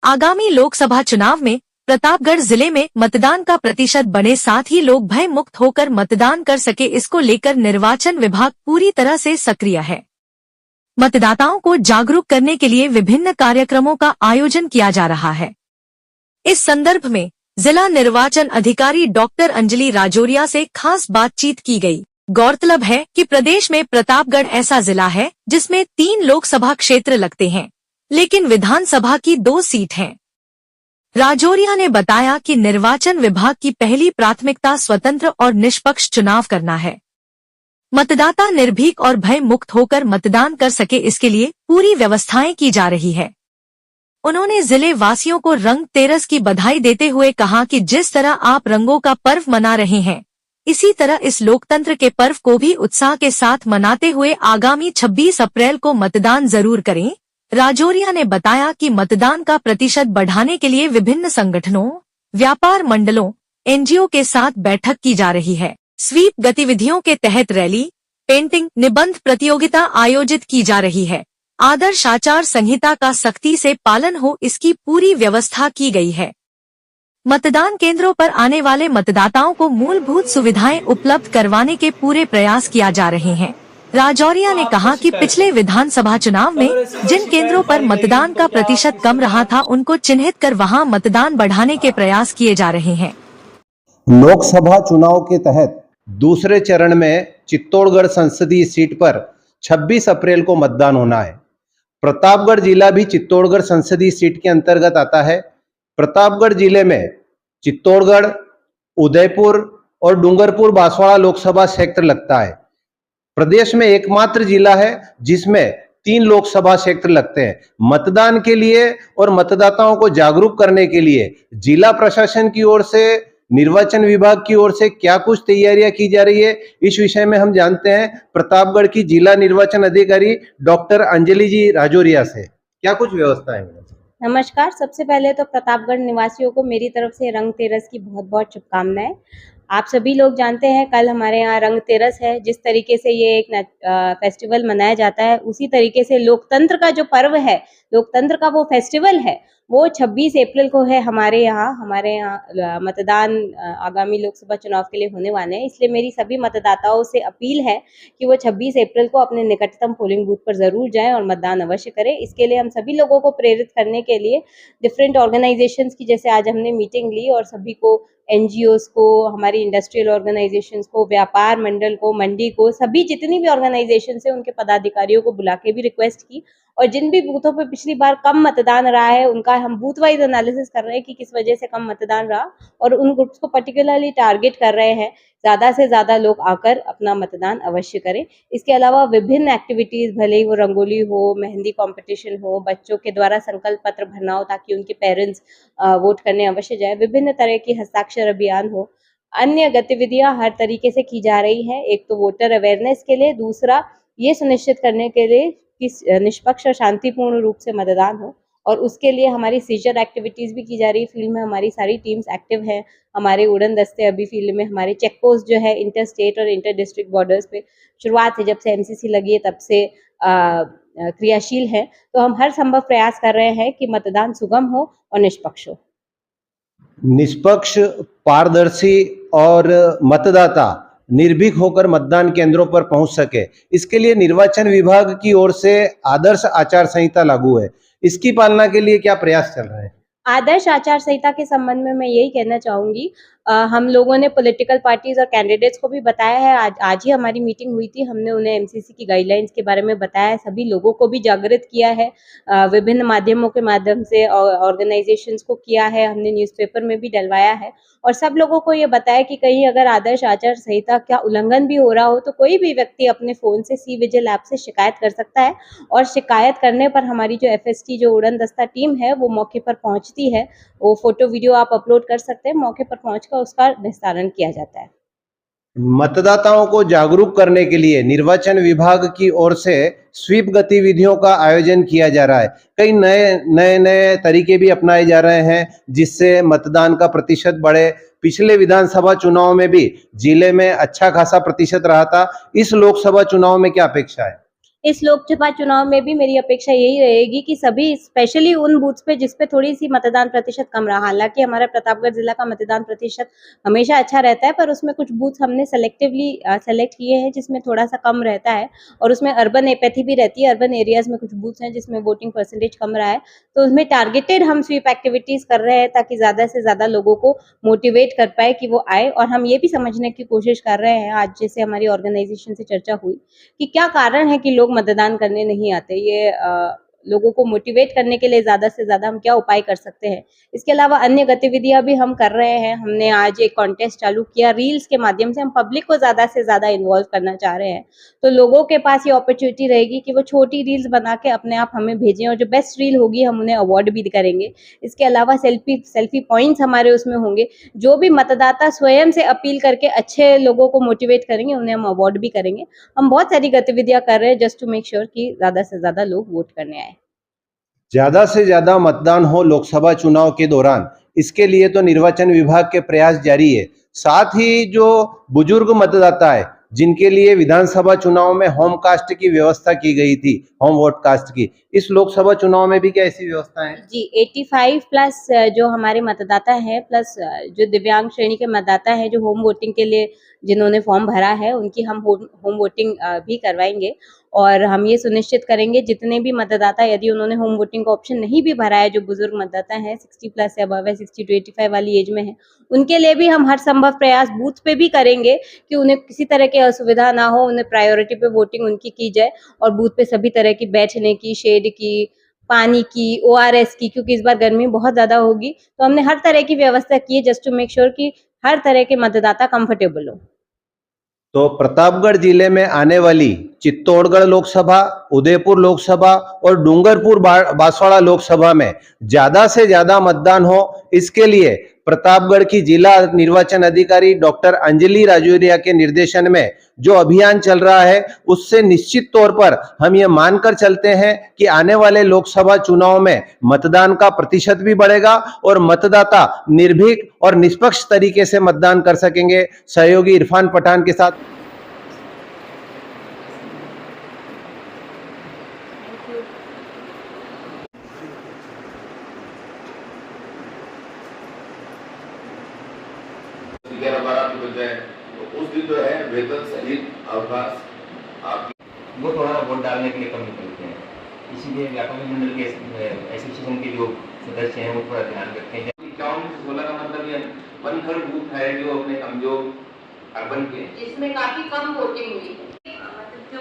आगामी लोकसभा चुनाव में प्रतापगढ़ जिले में मतदान का प्रतिशत बढ़े, साथ ही लोग भय मुक्त होकर मतदान कर सके, इसको लेकर निर्वाचन विभाग पूरी तरह से सक्रिय है। मतदाताओं को जागरूक करने के लिए विभिन्न कार्यक्रमों का आयोजन किया जा रहा है। इस संदर्भ में जिला निर्वाचन अधिकारी डॉक्टर अंजलि राजौरिया से खास बातचीत की गई। गौरतलब है कि प्रदेश में प्रतापगढ़ ऐसा जिला है जिसमें 3 लोकसभा क्षेत्र लगते हैं, लेकिन विधानसभा की 2 सीट हैं। राजौरिया ने बताया कि निर्वाचन विभाग की पहली प्राथमिकता स्वतंत्र और निष्पक्ष चुनाव करना है। मतदाता निर्भीक और भय मुक्त होकर मतदान कर सके, इसके लिए पूरी व्यवस्थाएं की जा रही है। उन्होंने जिले वासियों को रंगतेरस की बधाई देते हुए कहा कि जिस तरह आप रंगों का पर्व मना रहे हैं, इसी तरह इस लोकतंत्र के पर्व को भी उत्साह के साथ मनाते हुए आगामी 26 अप्रैल को मतदान जरूर करें। राजौरिया ने बताया कि मतदान का प्रतिशत बढ़ाने के लिए विभिन्न संगठनों, व्यापार मंडलों, एनजीओ के साथ बैठक की जा रही है। स्वीप गतिविधियों के तहत रैली, पेंटिंग, निबंध प्रतियोगिता आयोजित की जा रही है। आदर्श आचार संहिता का सख्ती से पालन हो, इसकी पूरी व्यवस्था की गई है। मतदान केंद्रों पर आने वाले मतदाताओं को मूलभूत सुविधाएं उपलब्ध करवाने के पूरे प्रयास किया जा रहे हैं। राजौरिया ने कहा कि पिछले विधानसभा चुनाव में जिन केंद्रों पर मतदान का प्रतिशत कम रहा था, उनको चिन्हित कर वहां मतदान बढ़ाने के प्रयास किए जा रहे हैं। लोकसभा चुनाव के तहत दूसरे चरण में चित्तौड़गढ़ संसदीय सीट पर 26 अप्रैल को मतदान होना है। प्रतापगढ़ जिला भी चित्तौड़गढ़ संसदीय सीट के अंतर्गत आता है। प्रतापगढ़ जिले में चित्तौड़गढ़, उदयपुर और डूंगरपुर बांसवाड़ा लोकसभा क्षेत्र लगता है। प्रदेश में एकमात्र जिला है जिसमें 3 लोकसभा क्षेत्र लगते हैं। मतदान के लिए और मतदाताओं को जागरूक करने के लिए जिला प्रशासन की ओर से, निर्वाचन विभाग की ओर से क्या कुछ तैयारियां की जा रही है, इस विषय में हम जानते हैं प्रतापगढ़ की जिला निर्वाचन अधिकारी डॉक्टर अंजलि जी राजौरिया से। क्या कुछ व्यवस्था है? नमस्कार। सबसे पहले तो प्रतापगढ़ निवासियों को मेरी तरफ से रंगतेरस की बहुत बहुत शुभकामनाएं। आप सभी लोग जानते हैं कल हमारे यहाँ रंगतेरस है। जिस तरीके से ये एक फेस्टिवल मनाया जाता है, उसी तरीके से लोकतंत्र का जो पर्व है, लोकतंत्र का वो फेस्टिवल है, वो 26 अप्रैल को है। हमारे यहाँ मतदान आगामी लोकसभा चुनाव के लिए होने वाले हैं। इसलिए मेरी सभी मतदाताओं से अपील है कि वो 26 अप्रैल को अपने निकटतम पोलिंग बूथ पर जरूर जाएं और मतदान अवश्य करें। इसके लिए हम सभी लोगों को प्रेरित करने के लिए डिफरेंट ऑर्गेनाइजेशंस की जैसे आज हमने मीटिंग ली और सभी को, एनजीओस को, हमारी इंडस्ट्रियल ऑर्गेनाइजेशंस को, व्यापार मंडल को, मंडी को, सभी जितनी भी ऑर्गेनाइजेशन है उनके पदाधिकारियों को बुला के भी रिक्वेस्ट की। और जिन भी बूथों पे पिछली बार कम मतदान रहा है, उनका हम बूथ वाइज एनालिसिस कर रहे हैं कि किस वजह से कम मतदान रहा, और उन ग्रुप्स को पर्टिकुलरली टारगेट कर रहे हैं। ज़्यादा से ज़्यादा लोग आकर अपना मतदान अवश्य करें। इसके अलावा विभिन्न एक्टिविटीज़, भले ही वो रंगोली हो, मेहंदी कंपटीशन हो, बच्चों के द्वारा संकल्प पत्र भरना हो ताकि उनके पेरेंट्स वोट करने अवश्य जाए, विभिन्न तरह की हस्ताक्षर अभियान हो, अन्य गतिविधियां हर तरीके से की जा रही है। एक तो वोटर अवेयरनेस के लिए, दूसरा ये सुनिश्चित करने के लिए कि निष्पक्ष और शांतिपूर्ण रूप से मतदान हो, और उसके लिए हमारी सीजर एक्टिविटीज़ भी की जा रही है। फील्ड में हमारी सारी टीम्स एक्टिव हैं। हमारे उड़न दस्ते अभी फील्ड में, हमारे चेक पोस्ट जो है इंटर स्टेट और इंटर डिस्ट्रिक्ट बॉर्डर्स पे शुरुआत है, जब से एमसीसी लगी है तब से क्रियाशील है। तो हम हर संभव प्रयास कर रहे हैं कि मतदान सुगम हो और निष्पक्ष हो। निष्पक्ष, पारदर्शी और मतदाता निर्भीक होकर मतदान केंद्रों पर पहुंच सके, इसके लिए निर्वाचन विभाग की ओर से आदर्श आचार संहिता लागू है। इसकी पालना के लिए क्या प्रयास चल रहे हैं? आदर्श आचार संहिता के संबंध में मैं यही कहना चाहूंगी, हम लोगों ने पॉलिटिकल पार्टीज और कैंडिडेट्स को भी बताया है। आज ही हमारी मीटिंग हुई थी, हमने उन्हें एमसीसी की गाइडलाइंस के बारे में बताया है, सभी लोगों को भी जागृत किया है, विभिन्न माध्यमों के माध्यम से ऑर्गेनाइजेशंस को किया है, हमने न्यूज़पेपर में भी डलवाया है, और सब लोगों को ये बताया कि कहीं अगर आदर्श आचार संहिता का उल्लंघन भी हो रहा हो तो कोई भी व्यक्ति अपने फ़ोन से सी विजिल ऐप से शिकायत कर सकता है, और शिकायत करने पर हमारी जो एफएसटी, जो उड़न दस्ता टीम है, वो मौके पर पहुंचती है। वो फोटो वीडियो आप अपलोड कर सकते हैं, मौके पर पहुंचकर उसका निस्तारण किया जाता है। मतदाताओं को जागरूक करने के लिए निर्वाचन विभाग की ओर से स्वीप गतिविधियों का आयोजन किया जा रहा है। कई नए तरीके भी अपनाए जा रहे हैं जिससे मतदान का प्रतिशत बढ़े। पिछले विधानसभा चुनाव में भी जिले में अच्छा खासा प्रतिशत रहा था। इस लोकसभा चुनाव में क्या अपेक्षा है? इस लोकसभा चुनाव में भी मेरी अपेक्षा यही रहेगी कि सभी, स्पेशली उन बूथ्स पे जिस पे थोड़ी सी मतदान प्रतिशत कम रहा, हालांकि हमारा प्रतापगढ़ जिला का मतदान प्रतिशत हमेशा अच्छा रहता है, पर उसमें कुछ बूथ्स हमने सेलेक्टिवली सेलेक्ट किए हैं जिसमें थोड़ा सा कम रहता है, और उसमें अर्बन एपैथी भी रहती है। अर्बन एरियाज में कुछ बूथ्स हैं जिसमें वोटिंग परसेंटेज कम रहा है, तो उसमें टारगेटेड हम स्वीप एक्टिविटीज कर रहे हैं ताकि ज्यादा से ज्यादा लोगों को मोटिवेट कर पाए कि वो आए। और हम ये भी समझने की कोशिश कर रहे हैं, आज जैसे हमारी ऑर्गेनाइजेशन से चर्चा हुई कि क्या कारण है कि लोग मतदान करने नहीं आते। ये लोगों को मोटिवेट करने के लिए ज्यादा से ज्यादा हम क्या उपाय कर सकते हैं। इसके अलावा अन्य गतिविधियां भी हम कर रहे हैं। हमने आज एक कॉन्टेस्ट चालू किया, रील्स के माध्यम से हम पब्लिक को ज्यादा से ज्यादा इन्वॉल्व करना चाह रहे हैं, तो लोगों के पास ये अपॉर्चुनिटी रहेगी कि वो छोटी रील्स बना के अपने आप हमें भेजें, और जो बेस्ट रील होगी हम उन्हें अवार्ड भी करेंगे। इसके अलावा सेल्फी पॉइंट्स हमारे उसमें होंगे। जो भी मतदाता स्वयं से अपील करके अच्छे लोगों को मोटिवेट करेंगे, उन्हें हम अवार्ड भी करेंगे। हम बहुत सारी गतिविधियां कर रहे हैं जस्ट टू मेक श्योर कि ज्यादा से ज्यादा लोग वोट करने आए। ज्यादा से ज्यादा मतदान हो लोकसभा चुनाव के दौरान, इसके लिए तो निर्वाचन विभाग के प्रयास जारी है। साथ ही जो बुजुर्ग मतदाता है जिनके लिए विधानसभा चुनाव में होम कास्ट की व्यवस्था की गई थी, होम वोट कास्ट की, इस लोकसभा चुनाव में भी क्या ऐसी व्यवस्था है? जी, 85 प्लस जो हमारे मतदाता हैं, प्लस जो दिव्यांग श्रेणी के मतदाता हैं जो होम वोटिंग के लिए जिन्होंने फॉर्म भरा है, उनकी हम होम वोटिंग भी करवाएंगे। और हम ये सुनिश्चित करेंगे जितने भी मतदाता, यदि उन्होंने होम वोटिंग का ऑप्शन नहीं भी भरा है, जो बुजुर्ग मतदाता हैं 60 प्लस से अबव है, 60 to 85 वाली एज में है, उनके लिए भी हम हर संभव प्रयास बूथ पे भी करेंगे कि उन्हें किसी तरह की असुविधा ना हो, उन्हें प्रायोरिटी पे वोटिंग उनकी की जाए। और बूथ पे सभी तरह की बैठने की, शेड की, पानी की, ORS की, क्योंकि इस बार गर्मी बहुत ज्यादा होगी, तो हमने हर तरह की व्यवस्था की है जस्ट टू मेक श्योर कि हर तरह के मतदाता कंफर्टेबल हो। तो प्रतापगढ़ जिले में आने वाली चित्तौड़गढ़ लोकसभा, उदयपुर लोकसभा और डूंगरपुर बांसवाड़ा लोकसभा में ज्यादा से ज्यादा मतदान हो, इसके लिए प्रतापगढ़ की जिला निर्वाचन अधिकारी डॉक्टर अंजलि राजौरिया के निर्देशन में जो अभियान चल रहा है, उससे निश्चित तौर पर हम ये मानकर चलते हैं कि आने वाले लोकसभा चुनाव में मतदान का प्रतिशत भी बढ़ेगा और मतदाता निर्भीक और निष्पक्ष तरीके से मतदान कर सकेंगे। सहयोगी इरफान पठान के साथ ग्यारह 12 की बजाय तो उस दिन जो है वेतन सहित अवकाश आप वो थोड़ा वोट डालने के लिए कम निकलते हैं, इसीलिए व्यापारी मंडल के एसोसिएशन के जो सदस्य हैं वो थोड़ा ध्यान रखें। 51 से 16 का मतलब ये 1/3 बूथ है जो अपने कमजोर अर्बन के, जिसमें काफी कम वोटिंग हुई है। मतलब जो